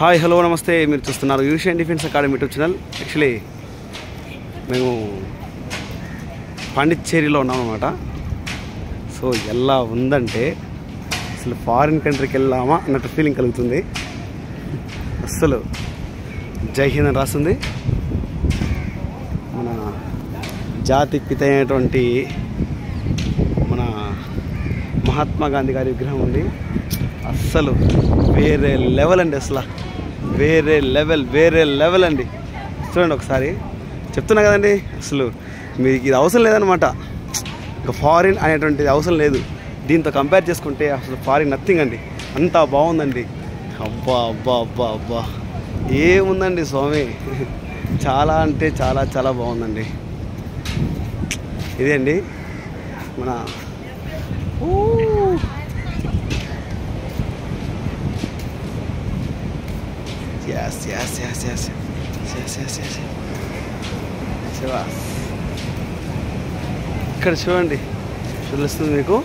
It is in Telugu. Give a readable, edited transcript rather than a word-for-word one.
హాయ్ హలో నమస్తే, మీరు చూస్తున్నారు యూషియన్ defence academy YouTube channel. Actually మేము పాండిచ్చేరిలో ఉన్నామన్నమాట. సో ఎలా ఉందంటే అసలు ఫారిన్ కంట్రీకి వెళ్ళామా అన్నట్టు ఫీలింగ్ కలుగుతుంది. అస్సలు జై హింద్ అని రాస్తుంది. మన జాతి పిత అయినటువంటి మన మహాత్మా గాంధీ గారి విగ్రహం ఉంది. అస్సలు వేరే లెవెల్ అండి, అసలు వేరే లెవెల్ అండి. చూడండి ఒకసారి, చెప్తున్నా కదండి, అసలు మీకు ఇది అవసరం లేదనమాట. ఇంకా ఫారిన్ అనేటువంటిది అవసరం లేదు. దీంతో కంపేర్ చేసుకుంటే అసలు ఫారిన్ నథింగ్ అండి. అంతా బాగుందండి. అబ్బా అబ్బా అబ్బా అబ్బా ఏముందండి స్వామి, చాలా అంటే చాలా చాలా బాగుందండి. ఇదే అండి మన ఇక్కడ చూడండి, తెలుస్తుంది మీకు.